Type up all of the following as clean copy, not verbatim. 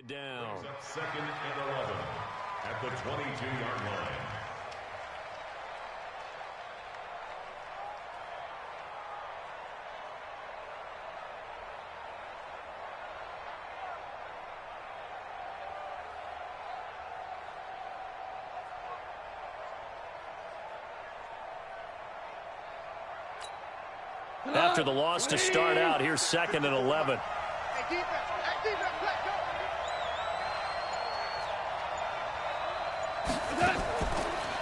Down. Second and 11 at the 22-yard line. After the loss to start out, here's second and 11.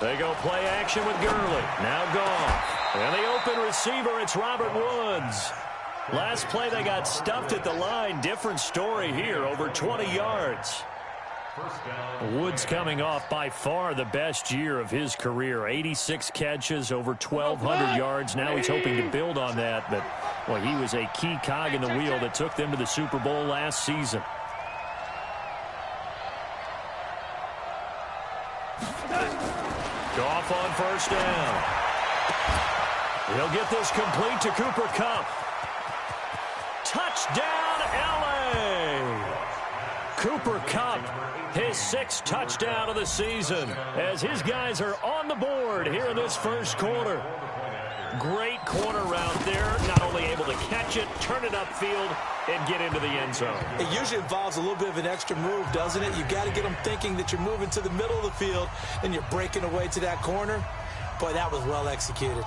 They go play action with Gurley. Now gone. And the open receiver, it's Robert Woods. Last play they got stuffed at the line. Different story here, over 20 yards. Woods coming off by far the best year of his career. 86 catches, over 1,200 yards. Now he's hoping to build on that. But, well, he was a key cog in the wheel that took them to the Super Bowl last season. Goff on first down. He'll get this complete to Cooper Kupp. Touchdown, L.A. Cooper Kupp, his 6th touchdown of the season, as his guys are on the board here in this first quarter. Great corner route there, not only able to catch it, turn it upfield, and get into the end zone. It usually involves a little bit of an extra move, doesn't it? You've got to get them thinking that you're moving to the middle of the field, and you're breaking away to that corner. Boy, that was well executed.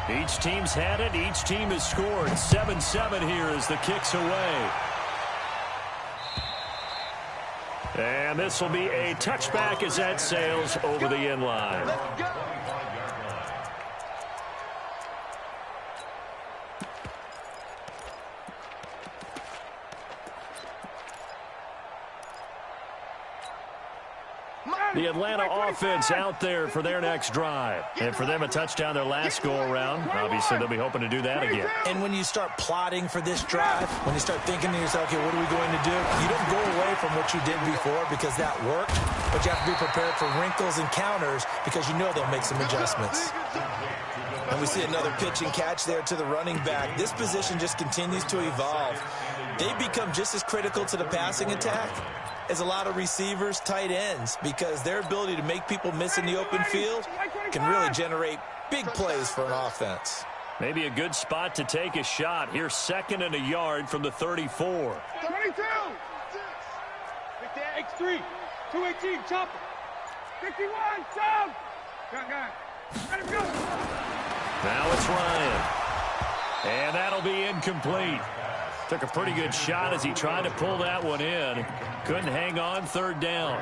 Each team's had it. Each team has scored. 7-7 here as the kick's away. And this will be a touchback as that sails over the end line. The Atlanta offense out there for their next drive. And for them, a touchdown their last go-around. Obviously, they'll be hoping to do that again. And when you start plotting for this drive, when you start thinking to yourself, okay, what are we going to do? You don't go away from what you did before because that worked, but you have to be prepared for wrinkles and counters because you know they'll make some adjustments. And we see another pitch and catch there to the running back. This position just continues to evolve. They become just as critical to the passing attack as a lot of receivers, tight ends, because their ability to make people miss in the open field can really generate big plays for an offense. Maybe a good spot to take a shot. Here's second and a yard from the 34. 22. X3. 218. Chopper. 51. Down. Gun. Let him go. Now it's Ryan. And that'll be incomplete. Took a pretty good shot as he tried to pull that one in. Couldn't hang on, third down.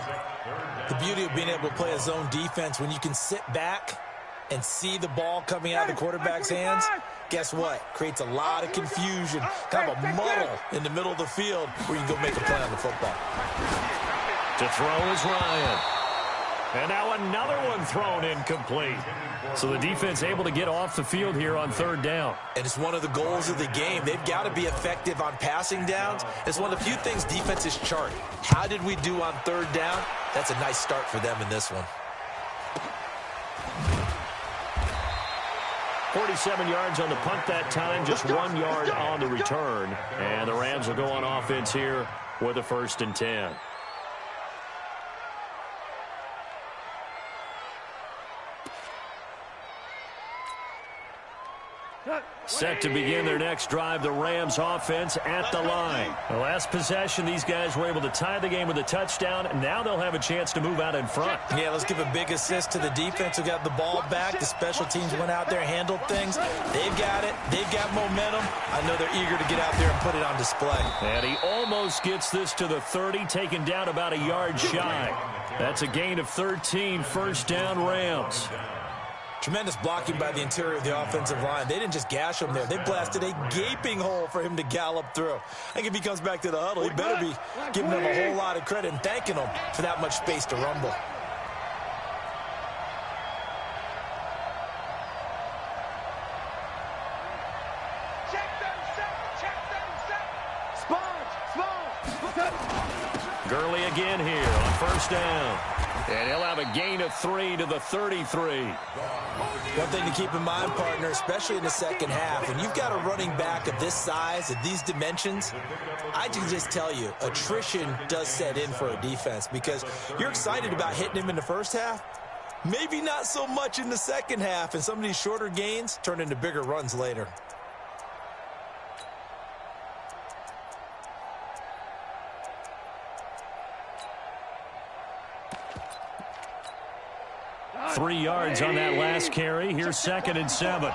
The beauty of being able to play a zone defense when you can sit back and see the ball coming out of the quarterback's hands, guess what? Creates a lot of confusion, kind of a muddle in the middle of the field where you can go make a play on the football. To throw is Ryan. And now another one thrown incomplete. So the defense able to get off the field here on third down. And it's one of the goals of the game. They've got to be effective on passing downs. It's one of the few things defenses chart. How did we do on third down? That's a nice start for them in this one. 47 yards on the punt that time, just 1 yard on the return. And the Rams will go on offense here with a 1st and 10. Set to begin their next drive, the Rams offense at the line. The last possession, these guys were able to tie the game with a touchdown, and now they'll have a chance to move out in front. Yeah, let's give a big assist to the defense who got the ball back. The special teams went out there, handled things. They've got it. They've got momentum. I know they're eager to get out there and put it on display. And he almost gets this to the 30, taken down about a yard shy. That's a gain of 13, first down Rams. Tremendous blocking by the interior of the offensive line. They didn't just gash him there. They blasted a gaping hole for him to gallop through. I think if he comes back to the huddle, he better be giving them a whole lot of credit and thanking them for that much space to rumble. Check them, set. Sponge. Gurley again here on first down. And he'll have a gain of 3 to the 33. One thing to keep in mind, partner, especially in the second half, when you've got a running back of this size, of these dimensions, I can just tell you, attrition does set in for a defense because you're excited about hitting him in the first half. Maybe not so much in the second half, and some of these shorter gains turn into bigger runs later. Three yards on that last carry. Here's 2nd and 7.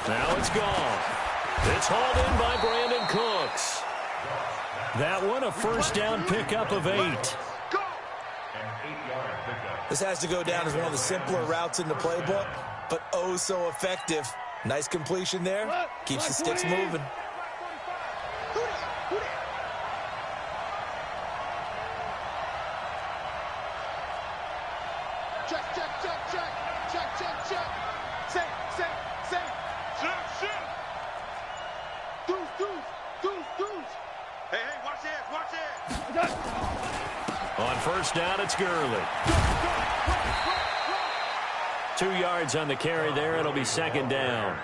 Now it's gone. It's hauled in by Brandon Cooks. That one, a first down pickup of 8. This has to go down as one of the simpler routes in the playbook, but oh so effective. Nice completion there. Keeps the sticks moving. On first down, it's Gurley. 2 yards on the carry there. It'll be 2nd down.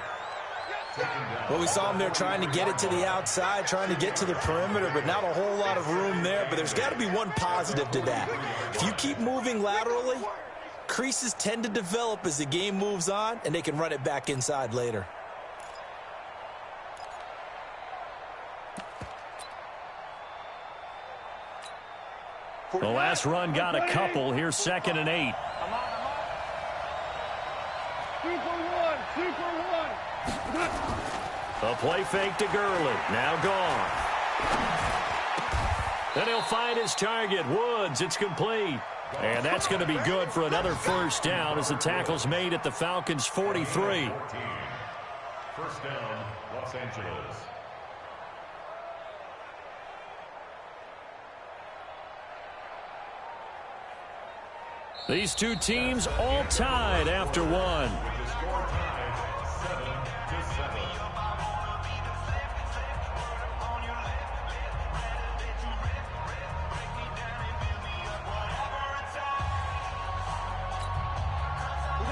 Well, we saw him there trying to get it to the outside, trying to get to the perimeter, but not a whole lot of room there. But there's got to be one positive to that. If you keep moving laterally, creases tend to develop as the game moves on, and they can run it back inside later. The last run got a couple. Here's 2nd and 8. 2 for 1. 2 for 1. A play fake to Gurley. Now gone. Then he'll find his target. Woods, it's complete. And that's going to be good for another first down as the tackle's made at the Falcons' 43. First down, Los Angeles. These two teams all tied after one.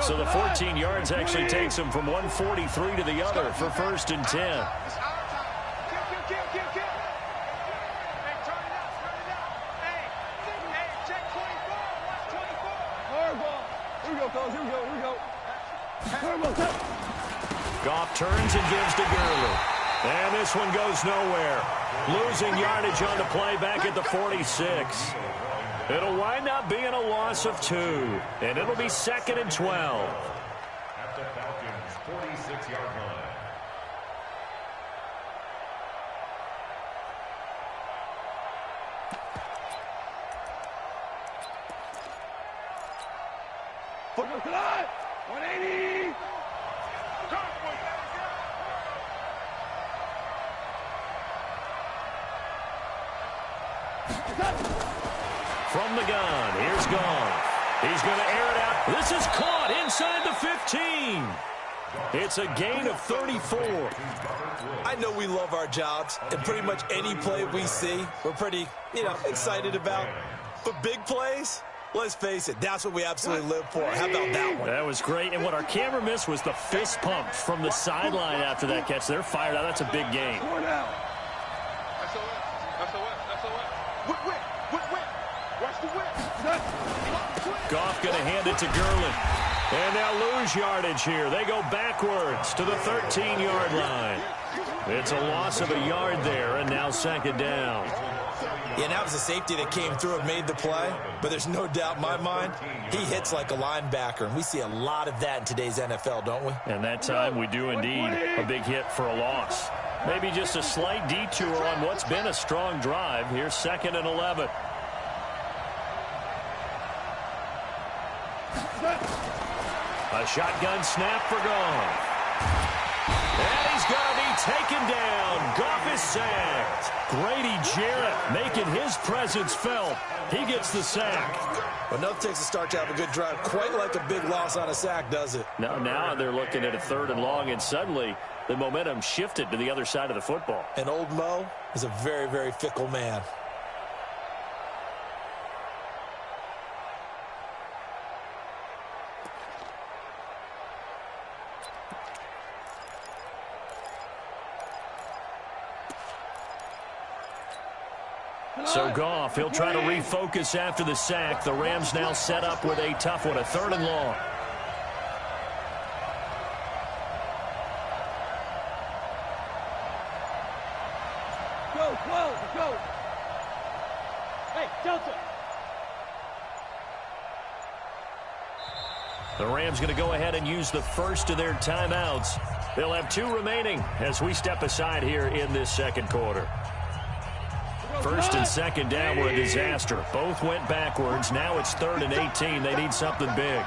So the 14 yards actually takes them from 143 to the other for 1st and 10. Goff turns and gives to Gurley. And this one goes nowhere. Losing yardage on the play back at the 46. It'll wind up being a loss of 2. And it'll be 2nd and 12. At the Falcons' 46-yard line. Football tonight. 180. From the gun, here's Goff. He's going to air it out. This is caught inside the 15. It's a gain of 34. I know we love our jobs, and pretty much any play we see, we're pretty, excited about. But big plays, let's face it, that's what we absolutely live for. How about that one? That was great, and what our camera missed was the fist pump from the sideline after that catch. They're fired out. That's a big game. Goff going to hand it to Gurley. And they'll lose yardage here. They go backwards to the 13-yard line. It's a loss of a yard there, and now 2nd down. Yeah, that was a safety that came through and made the play, but there's no doubt in my mind, he hits like a linebacker, and we see a lot of that in today's NFL, don't we? And that time we do indeed. A big hit for a loss. Maybe just a slight detour on what's been a strong drive. Here's 2nd and 11. A shotgun snap for Goff. And he's going to be taken down. Goff is sacked. Grady Jarrett making his presence felt. He gets the sack. Well, enough takes a start to have a good drive. Quite like a big loss on a sack, does it? Now they're looking at a 3rd and long, and suddenly the momentum shifted to the other side of the football. And old Mo is a very, very fickle man. So Goff, he'll try to refocus after the sack. The Rams now set up with a tough one, a 3rd and long. Go. Hey, Delta. The Rams going to go ahead and use the first of their timeouts. They'll have 2 remaining as we step aside here in this second quarter. 1st and 2nd down were a disaster. Both went backwards. Now it's 3rd and 18. They need something big.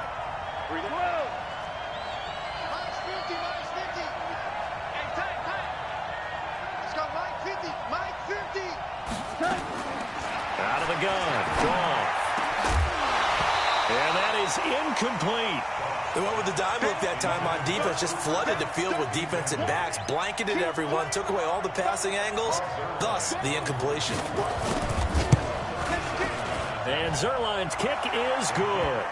Out of the gun. Goff. And that is incomplete. They went with the dime look that time on defense, just flooded the field with defensive backs, blanketed everyone, took away all the passing angles, thus the incompletion. And Zuerlein's kick is good.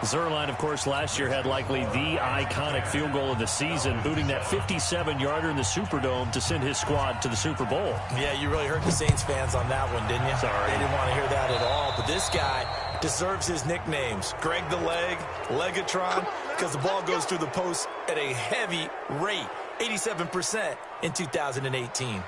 Zuerlein, of course, last year had likely the iconic field goal of the season, booting that 57-yarder in the Superdome to send his squad to the Super Bowl. Yeah, you really hurt the Saints fans on that one, didn't you? Sorry. They didn't want to hear that at all. But this guy deserves his nicknames. Greg the Leg, Legatron, because the ball goes through the post at a heavy rate, 87% in 2018.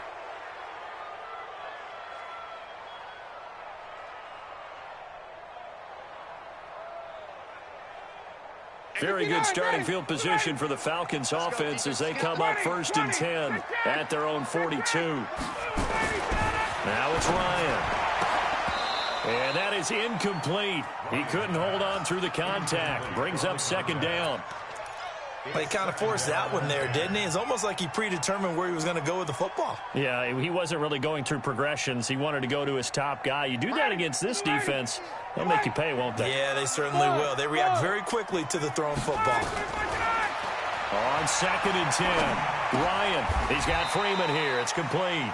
Very good starting field position for the Falcons offense as they come up 1st and 10 at their own 42. Now it's Ryan. And that is incomplete. He couldn't hold on through the contact. Brings up 2nd down. Well, he kind of forced that one there, didn't he? It's almost like he predetermined where he was going to go with the football. Yeah, he wasn't really going through progressions. He wanted to go to his top guy. You do that against this defense, they'll make you pay, won't they? Yeah, they certainly will. They react very quickly to the thrown football. On 2nd and 10, Ryan. He's got Freeman here. It's complete.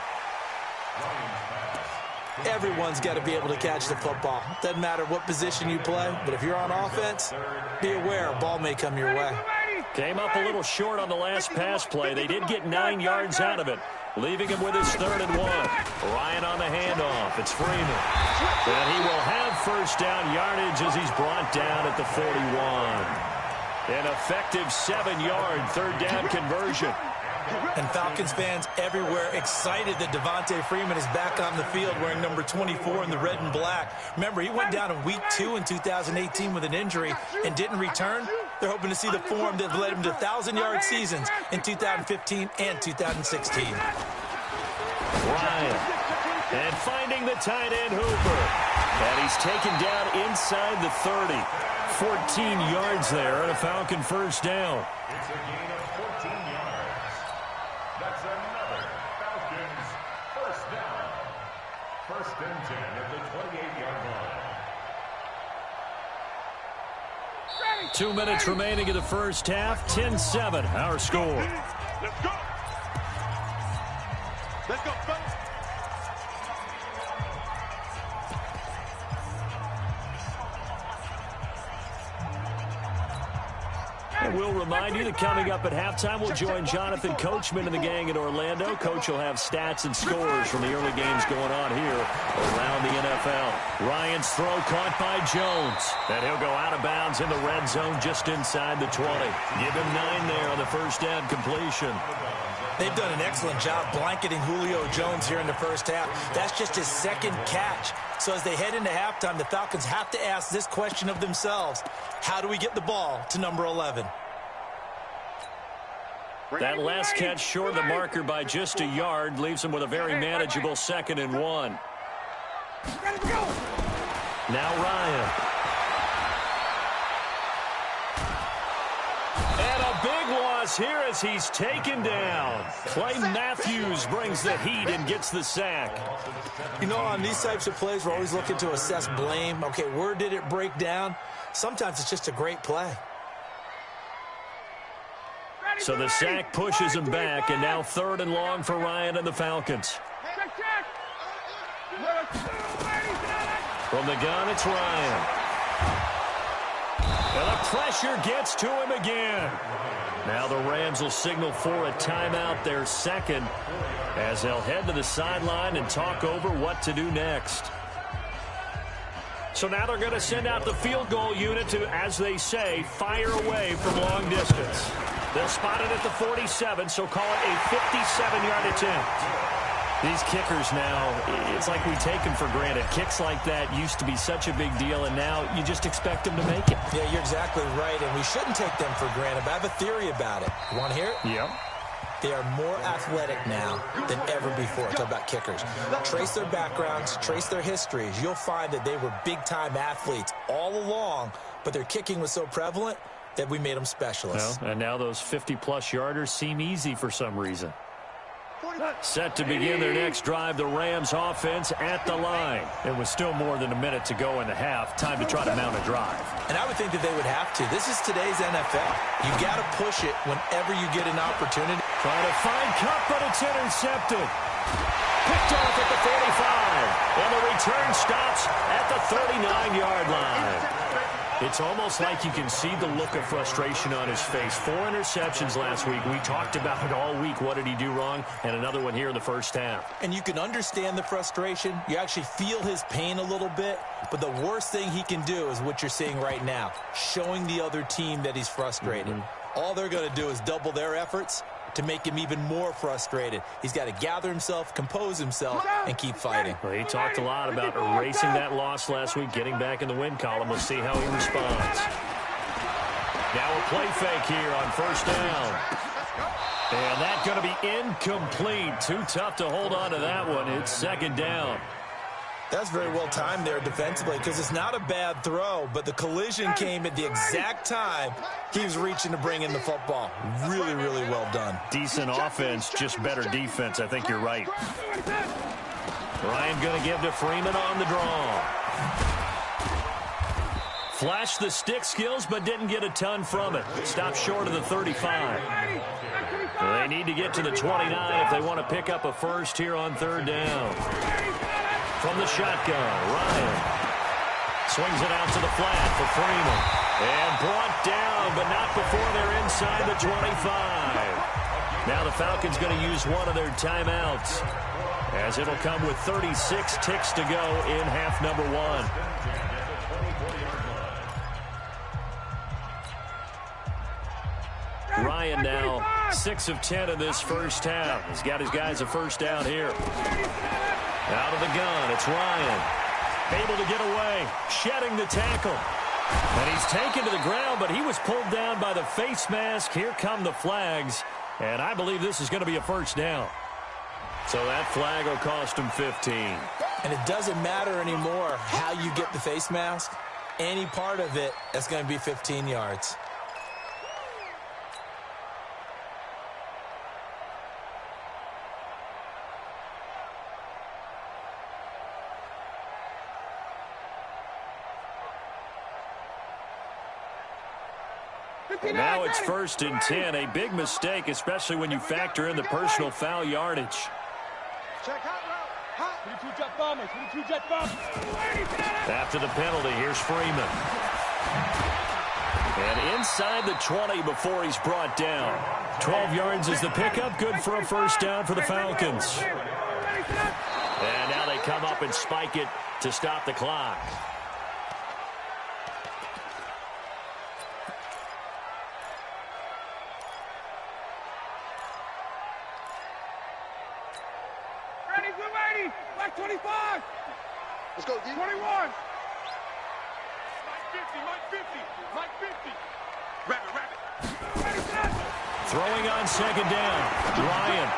Everyone's got to be able to catch the football. Doesn't matter what position you play, but if you're on offense, be aware a ball may come your way. Came up a little short on the last pass play. They did get 9 yards out of it, leaving him with his 3rd and 1. Ryan on the handoff. It's Freeman. And he will have 1st down yardage as he's brought down at the 41. An effective 7-yard 3rd down conversion. And Falcons fans everywhere excited that Devontae Freeman is back on the field wearing number 24 in the red and black. Remember, he went down in week 2 in 2018 with an injury and didn't return. They're hoping to see the form that led him to 1,000-yard seasons in 2015 and 2016. Ryan. And finding the tight end Hooper. And he's taken down inside the 30. 14 yards there and a Falcon 1st down. It's a gain of 14 yards. That's another Falcons 1st down. 1st and 10 at the 28-yard line. 2 minutes remaining in the first half. 10-7, our score. Let's go. Let's go, fellas. And we'll remind you that coming up at halftime, we'll join Jonathan Coachman and the gang in Orlando. Coach will have stats and scores from the early games going on here around the NFL. Ryan's throw caught by Jones. And he'll go out of bounds in the red zone just inside the 20. Give him 9 there on the 1st down completion. They've done an excellent job blanketing Julio Jones here in the first half. That's just his 2nd catch. So as they head into halftime, the Falcons have to ask this question of themselves. How do we get the ball to number 11? That last catch short of the marker by just a yard leaves him with a very manageable 2nd and 1. Now Ryan. And a big loss goes here as he's taken down. Clay Matthews brings the heat and gets the sack. You know, on these types of plays, we're always looking to assess blame. Okay, where did it break down? Sometimes it's just a great play. So the sack pushes him back, and now 3rd and long for Ryan and the Falcons. From the gun, it's Ryan. And the pressure gets to him again. Now the Rams will signal for a timeout, their second, as they'll head to the sideline and talk over what to do next. So now they're going to send out the field goal unit to, as they say, fire away from long distance. They'll spot it at the 47, so call it a 57-yard attempt. These kickers now, it's like we take them for granted. Kicks like that used to be such a big deal, and now you just expect them to make it. Yeah, you're exactly right, and we shouldn't take them for granted, but I have a theory about it. You want to hear it? Yep. They are more athletic now than ever before. Talk about kickers. Trace their backgrounds, trace their histories. You'll find that they were big-time athletes all along, but their kicking was so prevalent that we made them specialists. Well, and now those 50-plus yarders seem easy for some reason. Set to begin their next drive, the Rams offense at the line. It was still more than a minute to go in the half. Time to try to mount a drive. And I would think that they would have to. This is today's NFL. You got to push it whenever you get an opportunity. Trying to find Cup, but it's intercepted. Picked off at the 45. And the return stops at the 39-yard line. It's almost like you can see the look of frustration on his face. 4 interceptions last week. We talked about it all week. What did he do wrong? And another one here in the first half. And you can understand the frustration. You actually feel his pain a little bit. But the worst thing he can do is what you're seeing right now, showing the other team that he's frustrated. All they're going to do is double their efforts to make him even more frustrated. He's got to gather himself, compose himself, and keep fighting. Well, he talked a lot about erasing that loss last week, getting back in the win column. We'll see how he responds. Now a play fake here on first down. And that's going to be incomplete. Too tough to hold on to that one. It's 2nd down. That's very well timed there defensively because it's not a bad throw, but the collision came at the exact time he was reaching to bring in the football. Really, really well done. Decent offense, just better defense. I think you're right. Ryan going to give to Freeman on the draw. Flashed the stick skills, but didn't get a ton from it. Stopped short of the 35. They need to get to the 29 if they want to pick up a first here on 3rd down. From the shotgun, Ryan swings it out to the flat for Freeman. And brought down, but not before they're inside the 25. Now the Falcons going to use one of their timeouts, as it'll come with 36 ticks to go in half number 1. Ryan now 6 of 10 in this first half. He's got his guys a first down here. Out of the gun, it's Ryan. Able to get away, shedding the tackle. And he's taken to the ground, but he was pulled down by the face mask. Here come the flags, and I believe this is going to be a first down. So that flag will cost him 15. And it doesn't matter anymore how you get the face mask. Any part of it, that's going to be 15 yards. And now it's 1st and 10. A big mistake, especially when you factor in the personal foul yardage. After the penalty, here's Freeman. And inside the 20 before he's brought down. 12 yards is the pickup. Good for a first down for the Falcons. And now they come up and spike it to stop the clock. Mike 25. Let's go, D. 21. Mike 50, Mike 50, Mike 50. Rabbit. Throwing on 2nd down. Ryan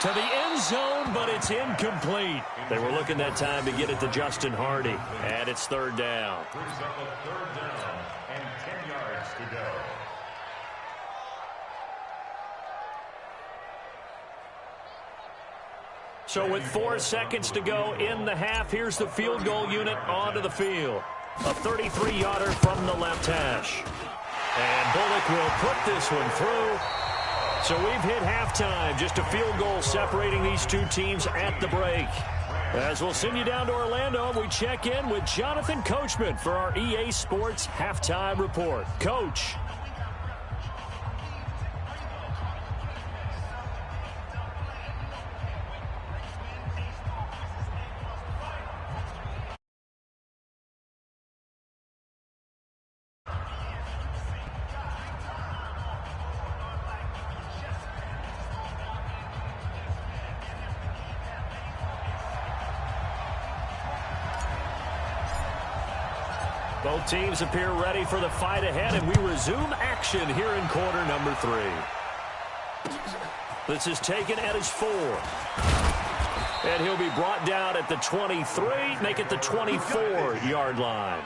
to the end zone, but it's incomplete. They were looking that time to get it to Justin Hardy, and it's 3rd down. Brings up a 3rd down and 10 yards to go. So with 4 seconds to go in the half, here's the field goal unit onto the field. A 33-yarder from the left hash. And Bullock will put this one through. So we've hit halftime. Just a field goal separating these two teams at the break. As we'll send you down to Orlando, we check in with Jonathan Coachman for our EA Sports Halftime Report. Coach. Both teams appear ready for the fight ahead, and we resume action here in quarter number 3. This is taken at his 4. And he'll be brought down at the 23, make it the 24-yard line.